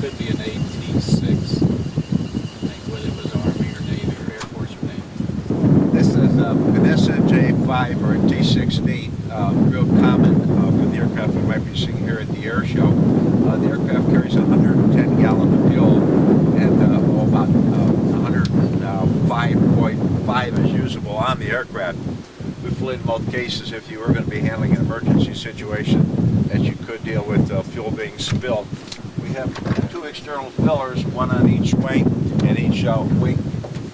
could be an AT-6. I think whether it was Army or Navy or Air Force or Navy. This is an SNJ-5 or a T-16, real common for the aircraft we might be seeing here at the air show. The aircraft carries 110 gallons of fuel, and about 105.5 is usable on the aircraft. We flew in both cases if you were going to be handling an emergency situation that you could deal with fuel being spilled. We have two external fillers, one on each wing, and each wing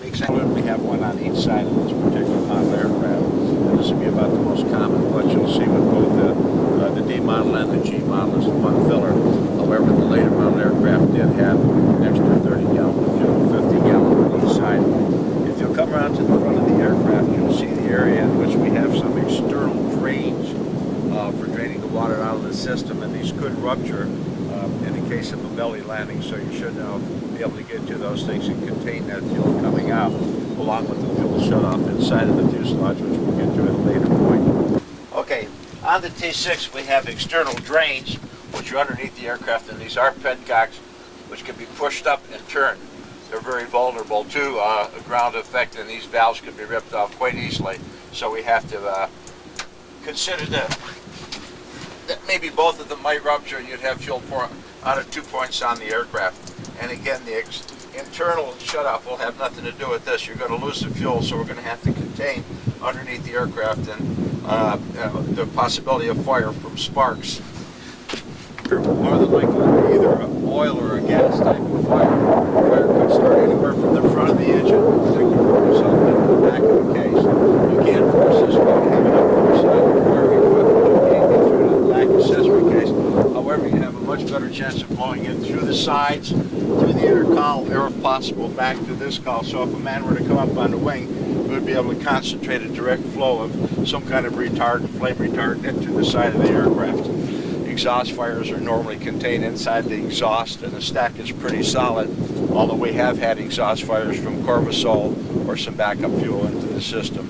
makes it. We have one on each side of this particular model aircraft. And this would be about the most common, what you'll see with both the D model and the G model is one filler. However, the later model aircraft did have an extra 30 gallons of fuel, 50 gallons on each side. If you'll come around to the front of the aircraft, you'll see the area in which we have some external drains for draining the water out of the system, and these could rupture in the case of a belly landing, so you should now be able to get to those things and contain that fuel coming out, along with the fuel shutoff inside of the fuselage, which we'll get to at a later point. Okay, on the T-6 we have external drains, which are underneath the aircraft, and these are petcocks, which can be pushed up and turned. They're very vulnerable to a ground effect, and these valves can be ripped off quite easily, so we have to consider that maybe both of them might rupture and you'd have fuel pour out of 2 points on the aircraft. And again, the internal shutoff will have nothing to do with this. You're going to lose the fuel, so we're going to have to contain underneath the aircraft and the possibility of fire from sparks. More than likely either an oil or a gas type of fire. Fire could start anywhere from the front of the engine, particularly yourself into the back of the case. You can't force this one to have enough force on your firing equipment. You can't get through to the back accessory case. However, you have a much better chance of blowing in through the sides, through the inner column, or if possible, back to this column. So if a man were to come up on the wing, we would be able to concentrate a direct flow of some kind of retardant, flame retardant, into the side of the aircraft. Exhaust fires are normally contained inside the exhaust, and the stack is pretty solid, although we have had exhaust fires from Corvusol or some backup fuel into the system.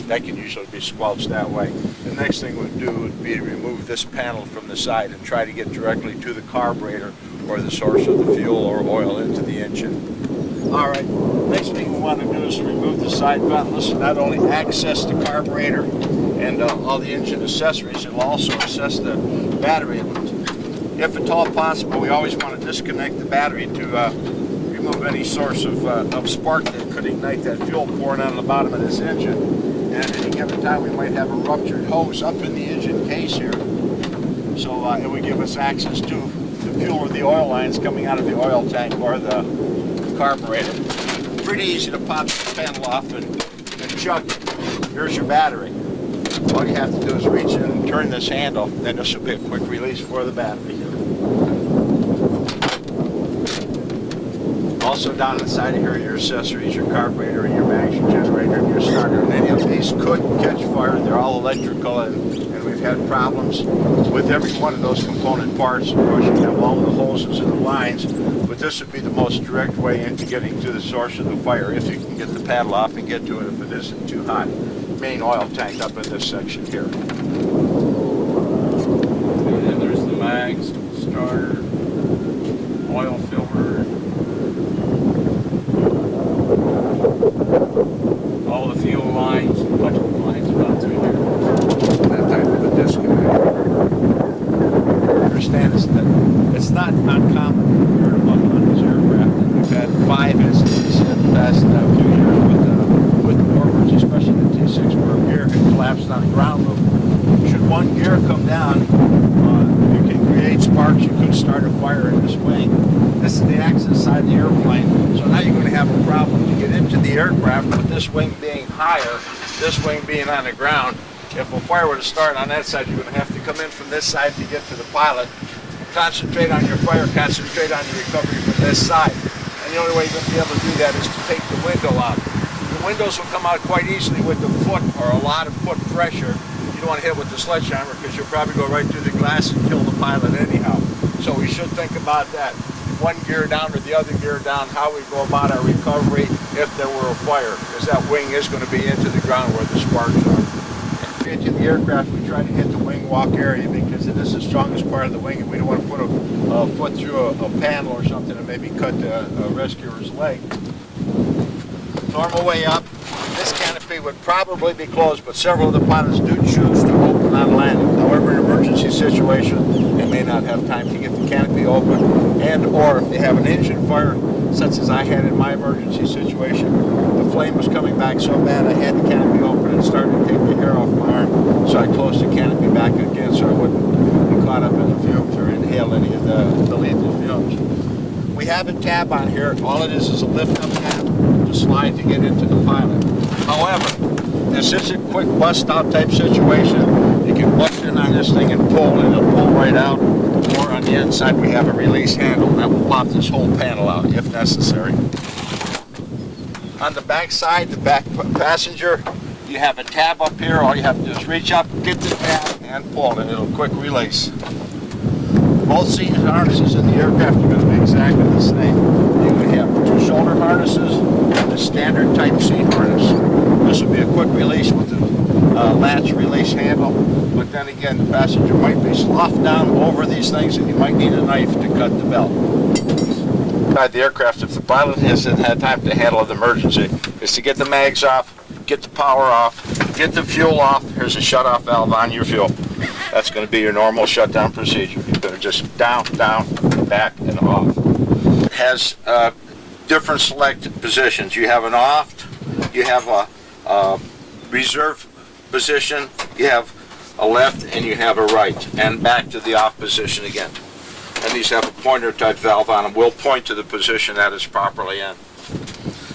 That can usually be squelched that way. The next thing we'd do would be to remove this panel from the side and try to get directly to the carburetor or the source of the fuel or oil into the engine. Alright, next thing we want to do is remove the side panel. This will not only access the carburetor and all the engine accessories, it will also access the battery. If at all possible, we always want to disconnect the battery to remove any source of spark that could ignite that fuel pouring out of the bottom of this engine. And at any given time we might have a ruptured hose up in the engine case here. So it would give us access to the fuel or the oil lines coming out of the oil tank or the carburetor. Pretty easy to pop the panel off and chug it. Here's your battery. All you have to do is reach in and turn this handle, then this will be a quick release for the battery. Also down inside of here are your accessories, your carburetor, and your mags, your generator, and your starter. And any of these could catch fire. They're all electrical, and we've had problems with every one of those component parts. Of course, you have all of the hoses and the lines, but this would be the most direct way into getting to the source of the fire if you can get the paddle off and get to it if it isn't too hot. Main oil tank up in this section here. And then there's the mags, starter, oil filter, all the fuel lines, electrical lines about through here. That type of a disconnect. Understand is that it's not uncommon to hear about on this aircraft, and we've had 5 instances in the past few years with warbirds, especially the T-6, where a gear had collapsed on the ground loop. Should one gear come down, you can create sparks. You could start a fire in this wing. This is the access side of the airplane, so now you're going to have a problem to get into the aircraft with this wing being higher, this wing being on the ground. If a fire were to start on that side, you're going to have to come in from this side to get to the pilot. Concentrate on your fire, concentrate on your recovery from this side. And the only way you're going to be able to do that is to take the window out. The windows will come out quite easily with the foot or a lot of foot pressure. You don't want to hit with the sledgehammer because you'll probably go right through the glass and kill the pilot anyhow. So we should think about that. One gear down or the other gear down, how we go about our recovery if there were a fire, because that wing is going to be into the ground where the sparks are. Into the aircraft, we try to hit the wing walk area because it this is the strongest part of the wing, and we don't want to put a foot through a panel or something and maybe cut a rescuer's leg. Normal way up, this canopy would probably be closed, but several of the pilots do choose to open on landing. However, in an emergency situation, they may not have time to get the canopy open, and or if they have an engine fire, such as I had in my emergency situation, the flame was coming back so bad I had the canopy open and started to take the hair off my arm, so I closed the canopy back again so I wouldn't be caught up in the fumes or inhale any of the lethal fumes. We have a tab on here. All it is a lift-up tab to slide to get into the pilot. However, this is a quick bust-out type situation. You can bust in on this thing and pull, and it'll pull right out. Or on the inside, we have a release handle that will pop this whole panel out if necessary. On the back side, the back passenger, you have a tab up here. All you have to do is reach up, get the tab, and pull, and it'll quick release. Both seat harnesses in the aircraft are going to be exactly the same. You would have two shoulder harnesses and the standard type seat harness. This will be a quick release with the latch release handle, but then again, the passenger might be sloughed down over these things and you might need a knife to cut the belt. Inside the aircraft, if the pilot hasn't had time to handle the emergency, is to get the mags off, get the power off, get the fuel off. Here's a shut-off valve on your fuel. That's going to be your normal shutdown procedure. You're going to just down, back, and off. It has different select positions. You have an off, you have a reserve position, you have a left, and you have a right, and back to the off position again. And these have a pointer type valve on them. We'll point to the position that is properly in.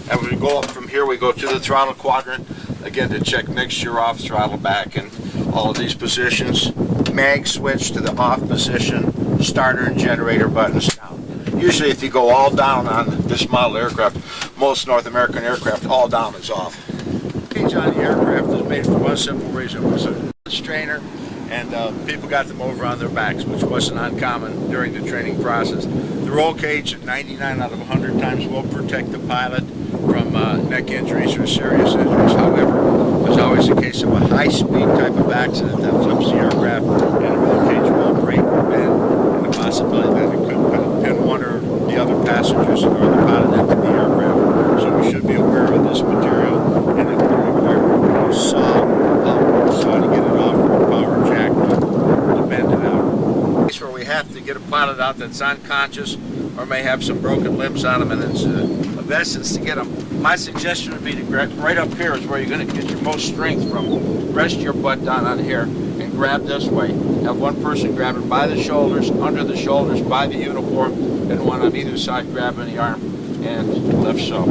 And when we go up from here, we go to the throttle quadrant, again to check mixture off, throttle back, and all of these positions. Mag switch to the off position, starter and generator buttons down. Usually if you go all down on this model aircraft, most North American aircraft, all down is off. The cage on the aircraft is made for one simple reason. It was a strainer, and people got them over on their backs, which wasn't uncommon during the training process. The roll cage, 99 out of 100 times, will protect the pilot from neck injuries or serious injuries. However, there's always a case of a high-speed type of accident that flips the aircraft, and the roll cage will break or bend, and the possibility that it could pin one or the other passengers or the pilot into the aircraft. So we should be aware of this material, and if we're aware of saw to get it off or a power jack to bend it out. Case where we have to get a pilot out that's unconscious or may have some broken limbs on them, and it's of essence to get them. My suggestion would be to grab right up here is where you're going to get your most strength from. Rest your butt down on here and grab this way. Have one person grab it by the shoulders, under the shoulders, by the uniform, and one on either side grabbing the arm and lift so.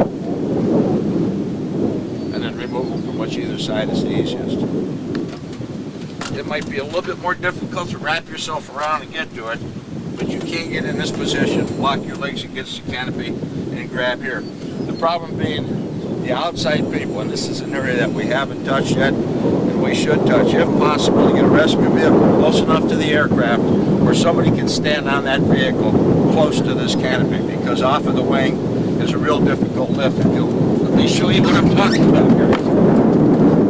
And then remove them from which either side is the easiest. It might be a little bit more difficult to wrap yourself around and get to it, but you can get in this position, lock your legs against the canopy, and grab here. The problem being the outside people, and this is an area that we haven't touched yet, and we should touch, if possible, to get a rescue vehicle close enough to the aircraft where somebody can stand on that vehicle close to this canopy, because off of the wing is a real difficult lift. If you'll let me show you what I'm talking about here.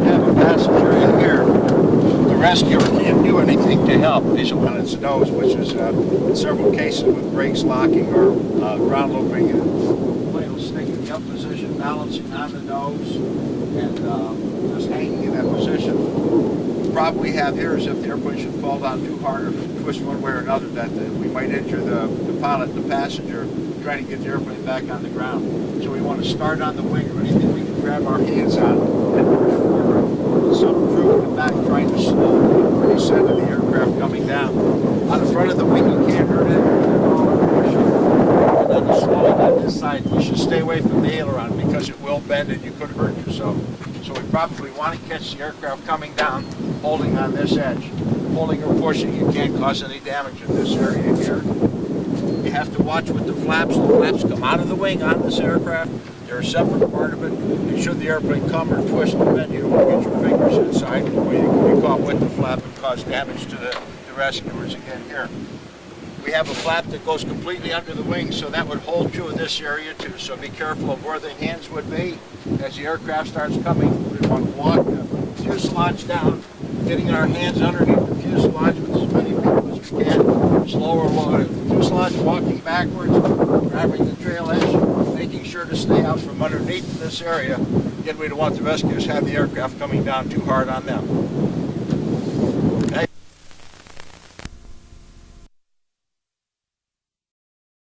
Have a passenger in here. The rescuer can't do anything to help. He's on its nose, which is in several cases with brakes locking or ground looping, and plane will stick in the up position, balancing on the nose, and just hanging in that position. The problem we have here is if the airplane should fall down too hard or twist one way or another, that we might injure the pilot, the passenger, trying to get the airplane back on the ground. So we want to start on the wing or anything we can grab our hands on and push forward. Some crew in the back trying to slow the descent of the aircraft coming down. On the front of the wing, you can't hurt it. And then the slowing on this side, you should stay away from the aileron because it will bend and you could hurt yourself. So we probably want to catch the aircraft coming down, holding on this edge. Pulling or pushing, you can't cause any damage in this area here. You have to watch with the flaps. The flaps come out of the wing on this aircraft. They're a separate part of it. And should the airplane come or twist or bend, you don't want to get your fingers inside where you can be caught with the flap and cause damage to the rescuers again here. We have a flap that goes completely under the wing, so that would hold you in this area too. So be careful of where the hands would be as the aircraft starts coming. We want to walk the fuselage down, getting our hands underneath the fuselage with as many people as as you can. Slower along the fuselage, walking backwards, grabbing the trail edge, making sure to stay out from underneath this area. Again, we don't want the rescuers to have the aircraft coming down too hard on them.